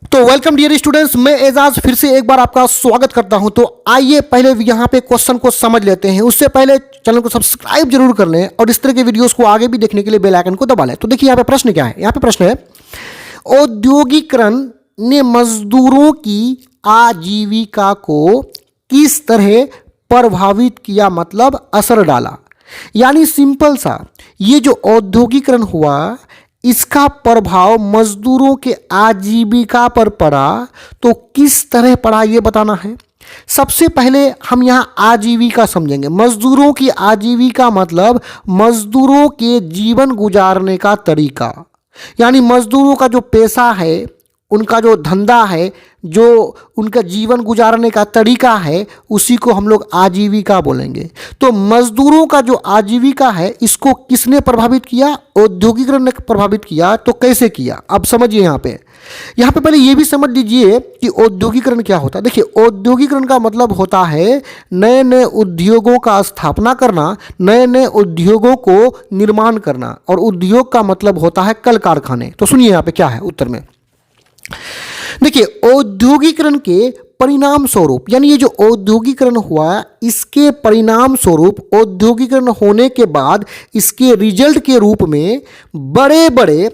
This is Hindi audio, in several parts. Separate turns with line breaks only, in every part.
तो वेलकम डियर स्टूडेंट्स, मैं एजाज फिर से एक बार आपका स्वागत करता हूं। तो आइए पहले यहाँ पे क्वेश्चन को समझ लेते हैं। उससे पहले चैनल को सब्सक्राइब जरूर कर लें और इस तरह के वीडियोस को आगे भी देखने के लिए बेल आइकन को दबा लें। तो देखिए यहाँ पे प्रश्न क्या है। यहाँ पे प्रश्न है, औद्योगिकरण ने मजदूरों की आजीविका को किस तरह प्रभावित किया, मतलब असर डाला। यानी सिंपल सा, ये जो औद्योगिकरण हुआ इसका प्रभाव मजदूरों के आजीविका पर पड़ा, तो किस तरह पड़ा ये बताना है। सबसे पहले हम यहाँ आजीविका समझेंगे। मजदूरों की आजीविका मतलब मजदूरों के जीवन गुजारने का तरीका, यानी मजदूरों का जो पेशा है, उनका जो धंधा है, जो उनका जीवन गुजारने का तरीका है, उसी को हम लोग आजीविका बोलेंगे। तो मजदूरों का जो आजीविका है, इसको किसने प्रभावित किया? औद्योगिकरण ने प्रभावित किया। तो कैसे किया, अब समझिए। यहाँ पे पहले ये भी समझ लीजिए कि औद्योगिकरण क्या होता है। देखिए, औद्योगिकरण का मतलब होता है नए नए उद्योगों का स्थापना करना, नए नए उद्योगों को निर्माण करना। और उद्योग का मतलब होता है कल कारखाने। तो सुनिए यहाँ पे क्या है उत्तर में। देखिए, औद्योगिकरण के परिणाम स्वरूप, यानी ये जो औद्योगिकरण हुआ, इसके परिणाम स्वरूप, औद्योगिकरण होने के बाद इसके रिजल्ट के रूप में बड़े बड़े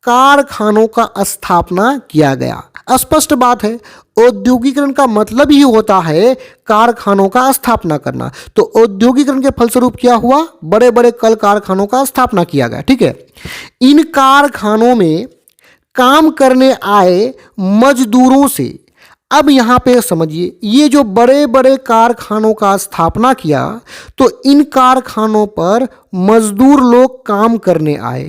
कारखानों का स्थापना किया गया। स्पष्ट बात है, औद्योगिकरण का मतलब ही होता है कारखानों का स्थापना करना। तो औद्योगिकरण के फलस्वरूप क्या हुआ? बड़े बड़े कल कारखानों का स्थापना किया गया। ठीक है, इन कारखानों में काम करने आए मजदूरों से, अब यहाँ पे समझिए, ये जो बड़े बड़े कारखानों का स्थापना किया, तो इन कारखानों पर मजदूर लोग काम करने आए।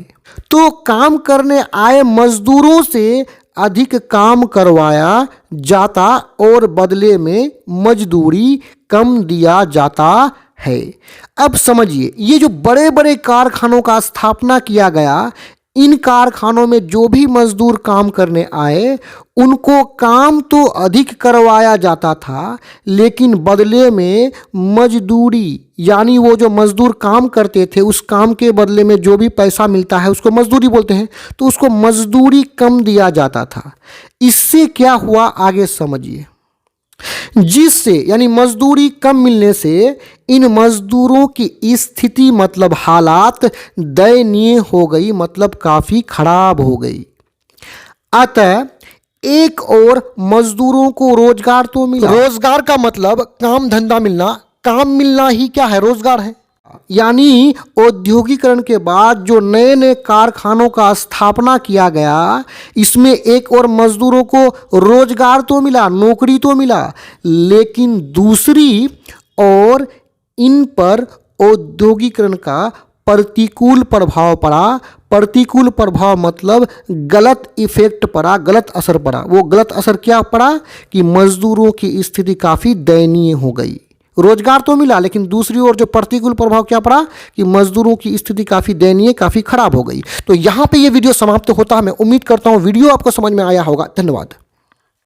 तो काम करने आए मजदूरों से अधिक काम करवाया जाता और बदले में मजदूरी कम दिया जाता है। अब समझिए, ये जो बड़े बड़े कारखानों का स्थापना किया गया, इन कारखानों में जो भी मजदूर काम करने आए, उनको काम तो अधिक करवाया जाता था, लेकिन बदले में मजदूरी, यानी वो जो मजदूर काम करते थे, उस काम के बदले में जो भी पैसा मिलता है उसको मजदूरी बोलते हैं, तो उसको मजदूरी कम दिया जाता था। इससे क्या हुआ आगे समझिए। जिससे, यानी मजदूरी कम मिलने से इन मजदूरों की स्थिति, मतलब हालात दयनीय हो गई, मतलब काफी खराब हो गई। अतः एक और मजदूरों को रोजगार तो मिला। रोजगार का मतलब काम धंधा मिलना, काम मिलना ही क्या है? रोजगार है। यानी औद्योगिकरण के बाद जो नए नए कारखानों का स्थापना किया गया, इसमें एक और मजदूरों को रोजगार तो मिला, नौकरी तो मिला, लेकिन दूसरी और इन पर औद्योगिकरण का प्रतिकूल प्रभाव पड़ा। प्रतिकूल प्रभाव मतलब गलत इफेक्ट पड़ा, गलत असर पड़ा। वो गलत असर क्या पड़ा कि मजदूरों की स्थिति काफ़ी दयनीय हो गई। रोजगार तो मिला, लेकिन दूसरी ओर जो प्रतिकूल प्रभाव क्या पड़ा कि मजदूरों की स्थिति काफ़ी दयनीय, काफ़ी खराब हो गई। तो यहाँ पे ये वीडियो समाप्त होता है। मैं उम्मीद करता हूँ वीडियो आपको समझ में आया होगा। धन्यवाद।